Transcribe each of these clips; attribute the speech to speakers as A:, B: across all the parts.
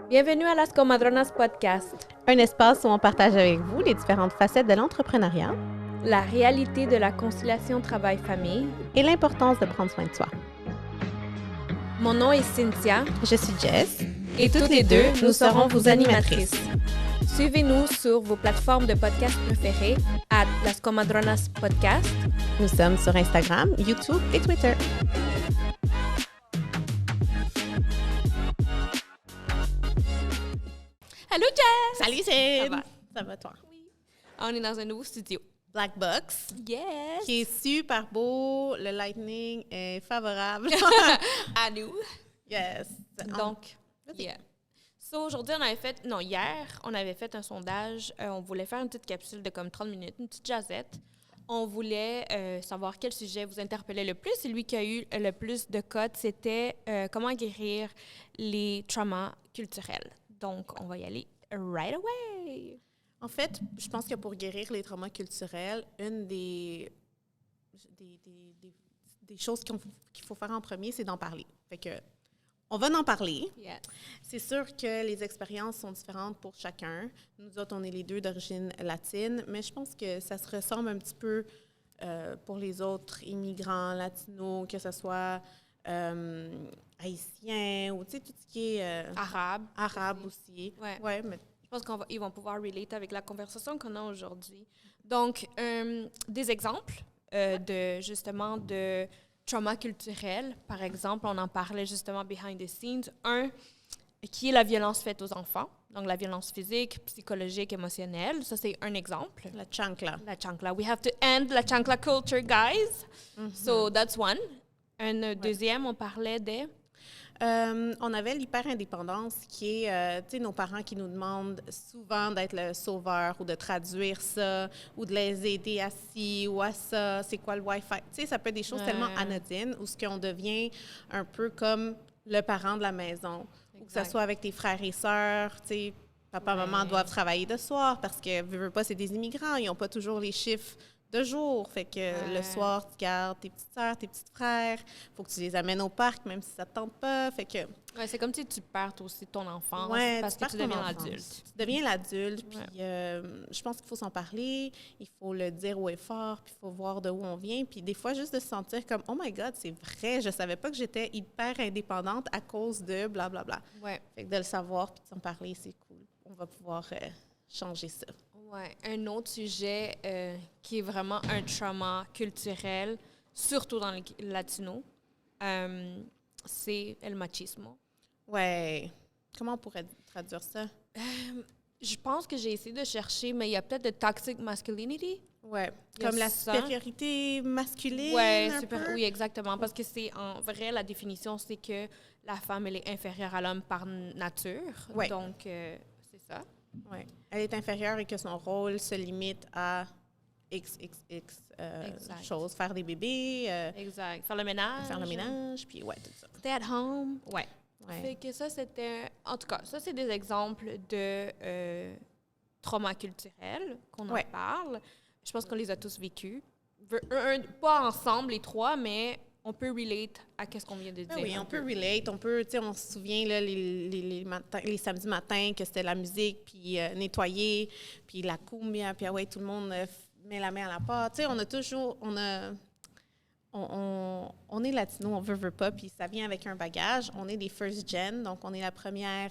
A: Bienvenue à Las Comadronas Podcast,
B: Un espace où on partage avec vous les différentes facettes de l'entrepreneuriat
A: la réalité de la conciliation travail-famille.
B: et l'importance de prendre soin de soi.
A: Mon nom est Cynthia
B: Je suis Jess.
A: et toutes les deux, nous serons vos animatrices. Suivez-nous sur vos plateformes de podcast préférées à Las Comadronas Podcast.
B: Nous sommes sur Instagram, YouTube et Twitter.
A: Allô Jess!
B: Salut, Cyd!
A: Ça va?
B: Ça va, toi?
A: On est dans un nouveau studio.
B: Black Box,
A: Yes!
B: qui est super beau. Le lightning est favorable.
A: À nous.
B: Yes.
A: Donc, yeah. So, aujourd'hui, hier, on avait fait un sondage. On voulait faire une petite capsule de comme 30 minutes, une petite jazzette. On voulait savoir quel sujet vous interpellait le plus. Et lui qui a eu le plus de codes, c'était comment guérir les traumas culturels. Donc, on va y aller right away.
B: En fait, je pense que pour guérir les traumas culturels, une des choses qu'il faut faire en premier, c'est d'en parler. Fait que, on va en parler.
A: Yeah.
B: C'est sûr que les expériences sont différentes pour chacun. Nous autres, on est les deux d'origine latine, mais je pense que ça se ressemble un petit peu pour les autres immigrants latinos, que ce soit haïtiens ou tu sais, tout ce qui est arabe aussi.
A: Ouais.
B: Mais
A: Je pense qu'ils vont pouvoir relate avec la conversation qu'on a aujourd'hui. Donc, des exemples de trauma culturel. Par exemple, on en parlait justement behind the scenes. Un, qui est la violence faite aux enfants. Donc, la violence physique, psychologique, émotionnelle. Ça, c'est un exemple.
B: la chancla.
A: La chancla. We have to end la chancla culture, guys.
B: Mm-hmm.
A: So, that's one. Deuxième, on parlait de...
B: On avait l'hyper-indépendance qui est, tu sais, nos parents qui nous demandent souvent d'être le sauveur ou de traduire ça ou de les aider à ci ou à ça. C'est quoi le Wi-Fi? Tu sais, ça peut être des choses tellement anodines où ce qu'on devient un peu comme le parent de la maison. Ou que ce soit avec tes frères et sœurs, tu sais, papa, maman doivent travailler de soir parce que, veux pas, c'est des immigrants, ils n'ont pas toujours les chiffres de jour. Fait que le soir, tu gardes tes petites sœurs, tes petits frères. Faut que tu les amènes au parc, même si ça ne te tente pas. Fait que...
A: Ouais, c'est comme si tu perds aussi ton enfance parce que tu
B: perds
A: deviens
B: ton enfance.
A: l'adulte.
B: Tu deviens l'adulte, puis je pense qu'il faut s'en parler, il faut le dire haut et fort, puis il faut voir de où on vient. Puis des fois, juste de se sentir comme « Oh my God, c'est vrai, je savais pas que j'étais hyper indépendante à cause de blablabla. »
A: Ouais.
B: Fait que de le savoir puis de s'en parler, c'est cool. On va pouvoir changer ça.
A: Ouais. Un autre sujet qui est vraiment un trauma culturel, surtout dans les latinos, c'est le machismo.
B: Ouais. Comment on pourrait traduire ça?
A: Je pense que j'ai essayé de chercher, mais il y a peut-être de toxic masculinity.
B: Ouais.
A: Il y a
B: Comme la
A: ça.
B: supériorité masculine.
A: Ouais,
B: un peu?
A: oui, exactement. Parce que c'est en vrai, la définition, c'est que la femme, elle est inférieure à l'homme par nature.
B: Ouais.
A: Donc, c'est ça.
B: Oui. Elle est inférieure et que son rôle se limite à XXX choses. Faire des bébés,
A: Exact. Faire le ménage.
B: puis ouais, tout ça.
A: Stay at home. Ouais.
B: Ouais.
A: Fait que ça, c'était... En tout cas, ça, c'est des exemples de trauma culturel qu'on en parle. Je pense qu'on les a tous vécus. Pas ensemble, les trois, mais on peut relate à ce qu'on vient de dire.
B: Oui, on peut relate. On peut, tu sais, on se souvient là, les samedis matins que c'était la musique, puis nettoyer, puis la cumbia, puis ouais, tout le monde met la main à la pâte. Tu sais, on a toujours... On est latino, on veut pas, puis ça vient avec un bagage. On est des first gen, donc on est la première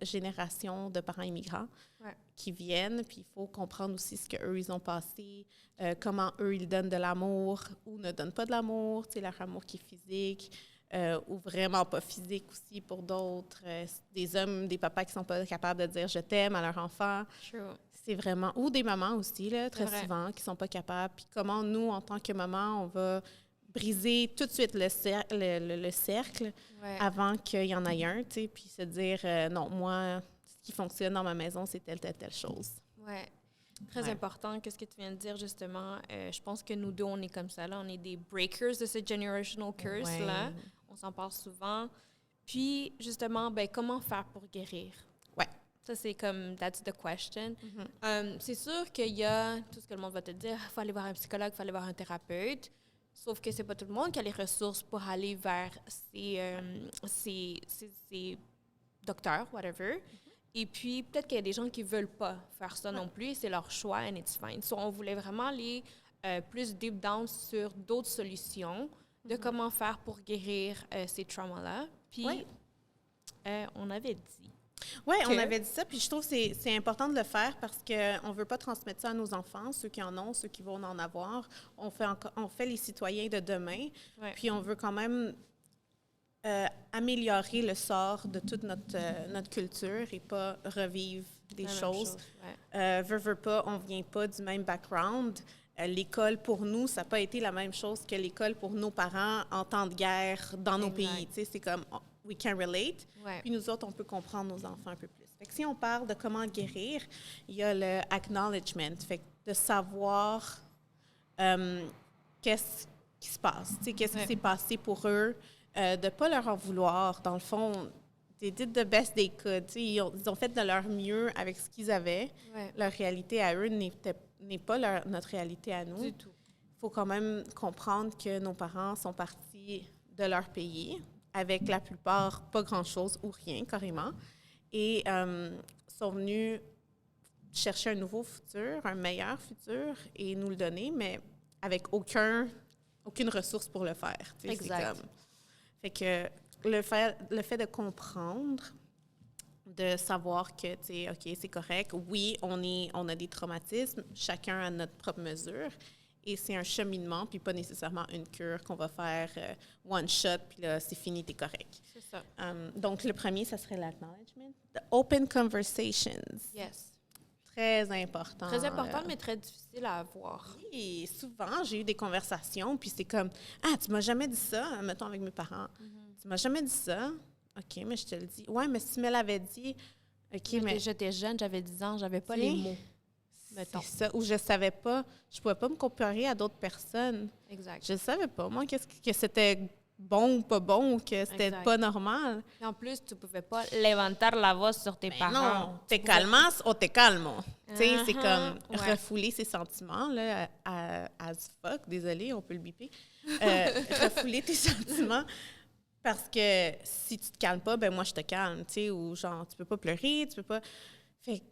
B: génération de parents immigrants qui viennent, puis il faut comprendre aussi ce qu'eux, ils ont passé, comment eux, ils donnent de l'amour ou ne donnent pas de l'amour, tu sais, leur amour qui est physique ou vraiment pas physique aussi pour d'autres. Des hommes, des papas qui sont pas capables de dire « je t'aime » à leur enfant.
A: True.
B: C'est vraiment... Ou des mamans aussi, là, très souvent, qui sont pas capables. Puis comment, nous, en tant que maman, on va briser tout de suite le cercle avant qu'il y en ait un, tu sais, puis se dire non, moi, ce qui fonctionne dans ma maison, c'est telle chose.
A: Oui. Très important, qu'est-ce que tu viens de dire, justement. Je pense que nous deux, on est comme ça, là. On est des breakers de ce generational curse-là. On s'en parle souvent. Puis, justement, comment faire pour guérir? Ça, c'est comme, that's the question. C'est sûr qu'il y a tout ce que le monde va te dire. Il faut aller voir un psychologue, il faut aller voir un thérapeute. Sauf que c'est pas tout le monde qui a les ressources pour aller vers ces docteur, whatever. Et puis, peut-être qu'il y a des gens qui ne veulent pas faire ça non plus, et c'est leur choix, and it's fine. So, on voulait vraiment aller plus deep down sur d'autres solutions de comment faire pour guérir ces traumas-là. Puis, on avait dit.
B: Oui, on avait dit ça, puis je trouve que c'est important de le faire parce qu'on ne veut pas transmettre ça à nos enfants, ceux qui en ont, ceux qui vont en avoir. On fait les citoyens de demain, puis on veut quand même améliorer le sort de toute notre culture et pas revivre des choses. Veut pas, on ne vient pas du même background. L'école, pour nous, ça n'a pas été la même chose que l'école pour nos parents en temps de guerre dans nos pays. Tu sais, c'est comme « we can relate », puis nous autres, on peut comprendre nos enfants un peu plus. Fait que si on parle de comment guérir, il y a le « acknowledgement », fait que de savoir qu'est-ce qui se passe, tu sais, qu'est-ce qui s'est passé pour eux, de ne pas leur en vouloir. Dans le fond, they did the best they could. Tu sais, ils ont fait de leur mieux avec ce qu'ils avaient. Leur réalité à eux n'est pas notre réalité à nous.
A: Du tout.
B: Il faut quand même comprendre que nos parents sont partis de leur pays avec la plupart pas grand-chose ou rien, carrément, et sont venus chercher un nouveau futur, un meilleur futur, et nous le donner, mais avec aucune ressource pour le faire.
A: Exact.
B: Fait que le fait de comprendre, de savoir que, tu sais, OK, c'est correct. Oui, on a des traumatismes, chacun à notre propre mesure. Et c'est un cheminement, puis pas nécessairement une cure qu'on va faire one shot, puis là, c'est fini, t'es correct.
A: C'est ça.
B: Donc, le premier, ça serait l'acknowledgement. The open conversations.
A: Yes.
B: Très important.
A: Très important, mais très difficile à avoir.
B: Oui, souvent, j'ai eu des conversations, puis c'est comme « Ah, tu m'as jamais dit ça, mettons avec mes parents. Tu m'as jamais dit ça. OK, mais je te le dis. Ouais, mais si tu me l'avais dit, OK, mais
A: J'étais jeune, j'avais 10 ans, j'avais pas les mots. Mettons.
B: C'est ça, ou je savais pas, je pouvais pas me comparer à d'autres personnes.
A: Exact.
B: Je savais pas, moi, que c'était bon ou pas bon, ou que c'était pas normal.
A: Et en plus, tu pouvais pas levantar la voix sur tes parents.
B: Non, te calmas ou te calmo. Tu sais, c'est comme refouler ses sentiments, là, as fuck, désolé, on peut le biper. Refouler tes sentiments. Parce que si tu te calmes pas, ben moi, je te calme, tu sais, ou genre, tu peux pas pleurer, tu peux pas... Fait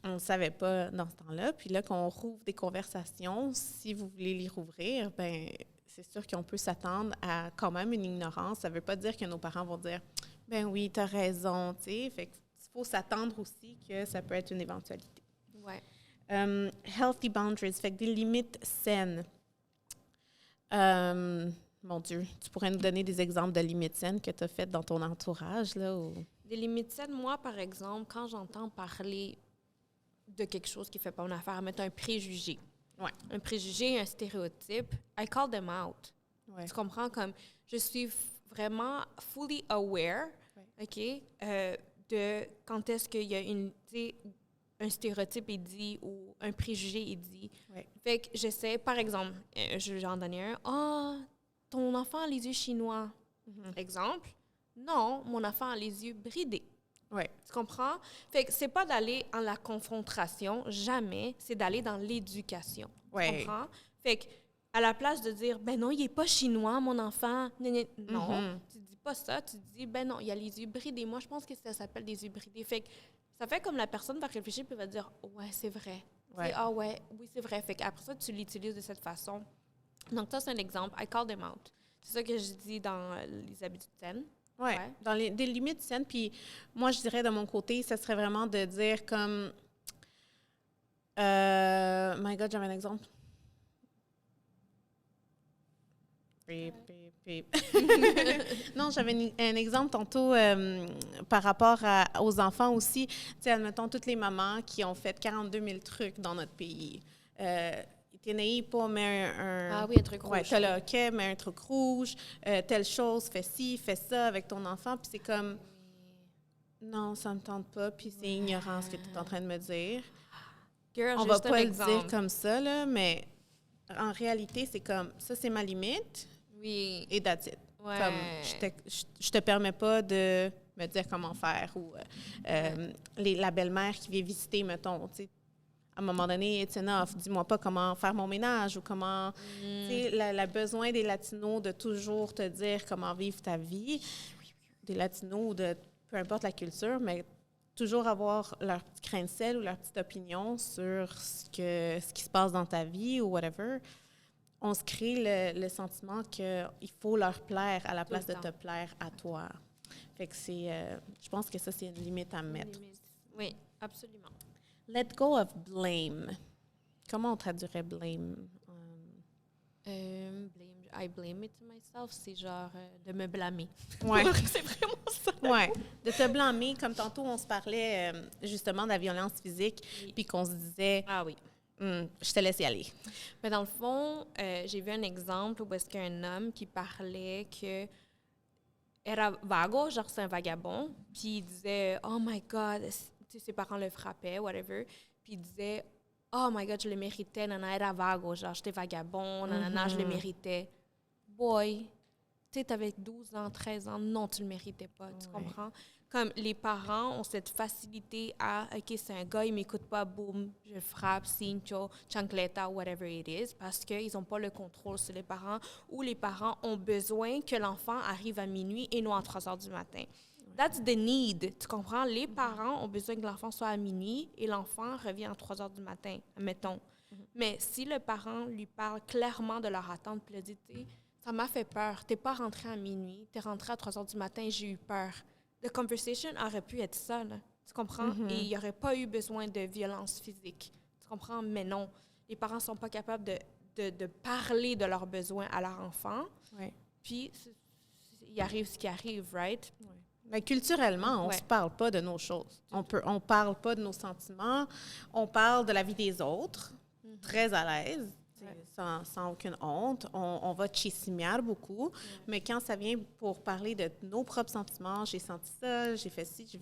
B: on ne savait pas dans ce temps-là. Puis là, qu'on rouvre des conversations, si vous voulez les rouvrir, ben c'est sûr qu'on peut s'attendre à quand même une ignorance. Ça ne veut pas dire que nos parents vont dire « Ben oui, tu as raison », tu sais. Fait qu'il faut s'attendre aussi que ça peut être une éventualité.
A: Ouais.
B: Healthy boundaries, fait que des limites saines. Mon Dieu, tu pourrais nous donner des exemples de limites saines que tu as faites dans ton entourage, là? Ou...
A: Des limites saines, moi, par exemple, quand j'entends parler de quelque chose qui ne fait pas mon affaire, mettre un préjugé.
B: Ouais. Un
A: préjugé, un stéréotype, I call them out.
B: Ouais.
A: Tu comprends? Comme je suis vraiment fully aware, OK, de quand est-ce qu'il y a un stéréotype est dit ou un préjugé est dit.
B: Ouais.
A: Fait que j'essaie, par exemple, j'en donnais un, ton enfant a les yeux chinois. Exemple. Non, mon enfant a les yeux bridés.
B: Ouais.
A: Tu comprends? Fait que c'est pas d'aller en la confrontation, jamais, c'est d'aller dans l'éducation.
B: Ouais.
A: Tu comprends? Fait que à la place de dire ben non, il est pas chinois mon enfant. Non, tu dis pas ça, tu dis ben non, il a les yeux bridés. Moi, je pense que ça s'appelle des yeux bridés. Fait que ça fait comme la personne va réfléchir puis va dire ouais, c'est vrai.
B: Ouais.
A: Ah ouais, oui, c'est vrai. Fait qu'après ça, tu l'utilises de cette façon. Donc ça, c'est un exemple. I call them out. C'est ça que je dis dans les habitudes saines.
B: Oui, dans des limites saines. Puis moi, je dirais de mon côté, ça serait vraiment de dire comme... my God, j'avais un exemple. Non, j'avais un exemple tantôt par rapport aux enfants aussi. Tu sais, admettons, toutes les mamans qui ont fait 42 000 trucs dans notre pays. T'es naïf pas, mais
A: un truc rouge.
B: Ouais, t'as le hockey, mais un truc rouge. Telle chose, fais ci, fais ça avec ton enfant. Puis c'est comme, non, ça me tente pas. Puis c'est ignorant ce que tu es en train de me dire.
A: Girl,
B: on va pas le dire comme ça, là, mais en réalité, c'est comme, ça, c'est ma limite.
A: Oui.
B: Et that's it.
A: Ouais.
B: Comme, je te permets pas de me dire comment faire. Ou la belle-mère qui vient visiter, mettons, tu sais, à un moment donné, it's enough. Dis-moi pas comment faire mon ménage ou comment... Tu sais, le besoin des Latinos de toujours te dire comment vivre ta vie, des Latinos ou de peu importe la culture, mais toujours avoir leur petit grain de sel ou leur petite opinion sur ce qui se passe dans ta vie ou whatever, on se crée le sentiment qu'il faut leur plaire à la place de te plaire à toi. Fait que je pense que ça, c'est une limite à mettre.
A: Oui, absolument.
B: Let go of blame. Comment on traduirait blame?
A: I blame it to myself, c'est genre de me blâmer.
B: Ouais.
A: C'est vraiment ça.
B: Ouais, de te blâmer. Comme tantôt, on se parlait justement de la violence physique, puis qu'on se disait...
A: Ah oui.
B: Je te laisse y aller.
A: Mais dans le fond, j'ai vu un exemple où est-ce qu'un homme qui parlait que era vago, genre c'est un vagabond, puis il disait « Oh my God », ses parents le frappaient, whatever, puis il disait « Oh my God, je le méritais, nana, era vago, genre j'étais vagabond, nanana, je le méritais. » Boy, tu sais, t'avais 12 ans, 13 ans, non, tu le méritais pas, tu comprends? Comme les parents ont cette facilité à, OK, c'est un gars, il m'écoute pas, boum, je frappe, cincho, chancleta, whatever it is, parce qu'ils n'ont pas le contrôle sur les parents, ou les parents ont besoin que l'enfant arrive à minuit et non à 3 heures du matin. That's the need, tu comprends? Les parents ont besoin que l'enfant soit à minuit et l'enfant revient à 3 heures du matin, mettons. Mais si le parent lui parle clairement de leur attente, puis lui dit, tu sais, ça m'a fait peur, t'es pas rentré à minuit, t'es rentré à 3 heures du matin, j'ai eu peur. The conversation aurait pu être ça, là. Tu comprends? Et il n'y aurait pas eu besoin de violence physique. Tu comprends? Mais non. Les parents ne sont pas capables de parler de leurs besoins à leur enfant.
B: Ouais.
A: Puis, il arrive ce qui arrive, right?
B: Ouais. Mais culturellement, on ne se parle pas de nos choses. On parle pas de nos sentiments. On parle de la vie des autres, très à l'aise. Sans aucune honte. On va chisimiar beaucoup, mais quand ça vient pour parler de nos propres sentiments, j'ai senti ça, j'ai fait ci,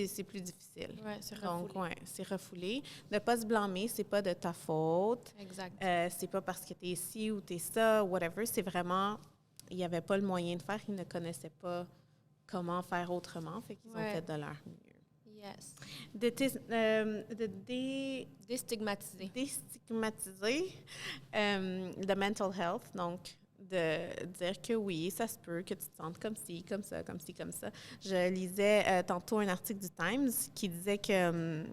B: c'est plus difficile.
A: Oui, c'est refoulé.
B: Donc, c'est refoulé. Ne pas se blâmer, c'est pas de ta faute.
A: Exact.
B: C'est pas parce que tu es ci ou tu es ça, whatever. C'est vraiment, il n'y avait pas le moyen de faire, ils ne connaissaient pas comment faire autrement, fait qu'ils ont fait de leur mieux.
A: Yes.
B: Déstigmatiser le mental health, donc de dire que oui, ça se peut que tu te sentes comme ci, comme ça, comme ci, comme ça. Je lisais tantôt un article du Times qui disait que,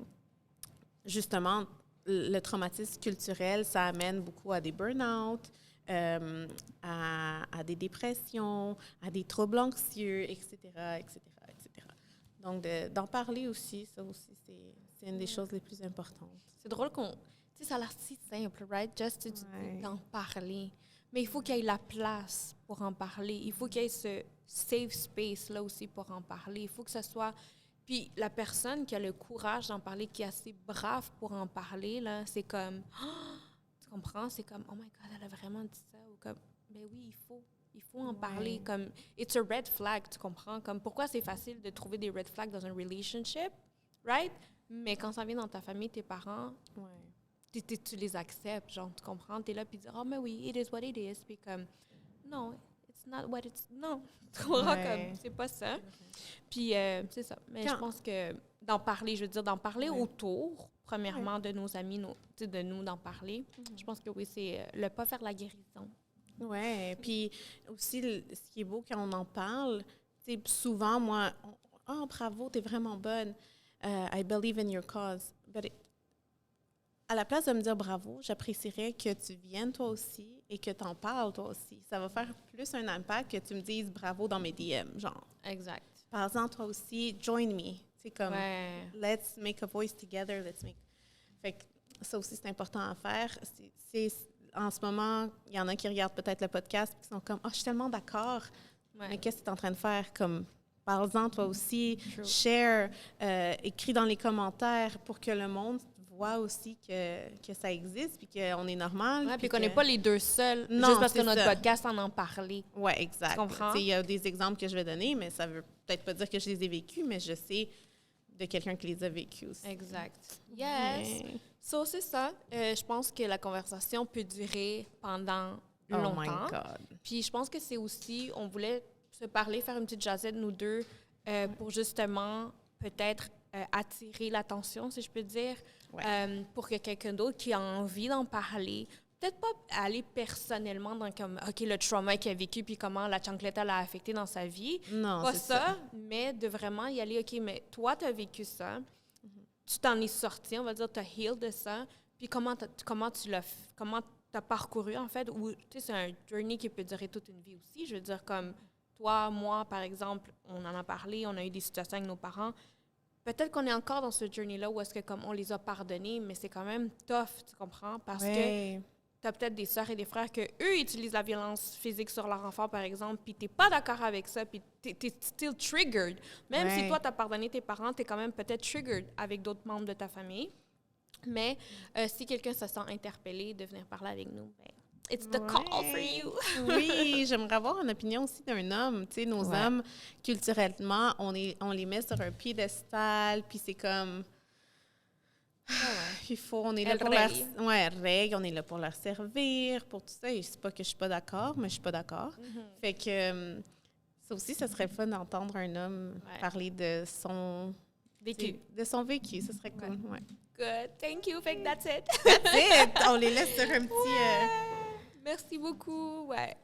B: justement, le traumatisme culturel, ça amène beaucoup à des burn-out, à des dépressions, à des troubles anxieux, etc., etc., etc. Donc, d'en parler aussi, ça aussi, c'est une des choses les plus importantes.
A: C'est drôle qu'on... Tu sais, ça a l'air si simple, right? Just d'en parler. Mais il faut qu'il y ait la place pour en parler. Il faut qu'il y ait ce safe space-là aussi pour en parler. Il faut que ce soit... Puis la personne qui a le courage d'en parler, qui est assez brave pour en parler, là, c'est comme... Oh, tu comprends? C'est comme, oh my God, elle a vraiment dit ça. Ou comme, ben oui, il faut en parler. Comme, it's a red flag, tu comprends? Comme, pourquoi c'est facile de trouver des red flags dans un relationship, right? Mais quand ça vient dans ta famille, tes parents, tu les acceptes, genre, tu comprends? Tu es là, puis tu dis, oh, mais oui, it is what it is. Puis comme, non, it's not what it's... Non, tu comprends? Comme, c'est pas ça. Puis, c'est ça. Mais je pense que d'en parler, je veux dire, d'en parler autour, premièrement, de nos amis, de nous, d'en parler. Je pense que oui, c'est le pas faire la guérison.
B: Oui, puis aussi, ce qui est beau quand on en parle, souvent, moi, bravo, t'es vraiment bonne. I believe in your cause. But à la place de me dire bravo, j'apprécierais que tu viennes toi aussi et que tu en parles toi aussi. Ça va faire plus un impact que tu me dises bravo dans mes DM, genre.
A: Exact.
B: Par exemple, toi aussi, join me. C'est comme, let's make a voice together, let's make... Fait que ça aussi, c'est important à faire. En ce moment, il y en a qui regardent peut-être le podcast et qui sont comme, je suis tellement d'accord, mais qu'est-ce que tu es en train de faire? Comme, parle-en toi aussi, share, écris dans les commentaires pour que le monde voit aussi que ça existe puis qu'on est normal.
A: Oui, puis qu'on n'est pas les deux seuls,
B: non,
A: juste parce que notre podcast en parlait.
B: Oui, exact.
A: Tu comprends?
B: Il y a des exemples que je vais donner, mais ça veut peut-être pas dire que je les ai vécus, mais je sais de quelqu'un qui les a vécus aussi.
A: Exact. Yes. So, c'est ça. Je pense que la conversation peut durer pendant longtemps.
B: Oh my God.
A: Puis je pense que c'est aussi, on voulait se parler, faire une petite jasette, nous deux, pour justement peut-être attirer l'attention, si je peux dire, pour que quelqu'un d'autre qui a envie d'en parler peut-être pas aller personnellement dans comme, OK, le trauma qu'il a vécu puis comment la chancleta l'a affecté dans sa vie.
B: Non,
A: pas
B: c'est
A: ça, mais de vraiment y aller, OK, mais toi, tu as vécu ça, tu t'en es sorti, on va dire, tu as healed de ça, puis comment tu as parcouru, en fait, ou, tu sais, c'est un journey qui peut durer toute une vie aussi. Je veux dire, comme toi, moi, par exemple, on en a parlé, on a eu des situations avec nos parents. Peut-être qu'on est encore dans ce journey-là où est-ce que, comme, on les a pardonnés, mais c'est quand même tough, tu comprends? Parce que tu as peut-être des sœurs et des frères que eux utilisent la violence physique sur leur enfant, par exemple, puis tu n'es pas d'accord avec ça, puis tu es still triggered. Même si toi, tu as pardonné tes parents, tu es quand même peut-être triggered avec d'autres membres de ta famille. Mais si quelqu'un se sent interpellé de venir parler avec nous, ben, it's the call for you.
B: Oui, j'aimerais avoir une opinion aussi d'un homme. Tu sais, nos hommes, culturellement, on les met sur un piédestal, puis c'est comme... on est là pour leur... règle, on est là pour leur servir, pour tout ça. Et c'est pas que je suis pas d'accord, mais je suis pas d'accord. Fait que ça aussi, ça serait fun d'entendre un homme parler de son vécu. De son vécu, ça serait cool. Ouais.
A: Good. Thank you. Fait que that's it.
B: That's it. On les laisse sur un petit...
A: Merci beaucoup. Ouais.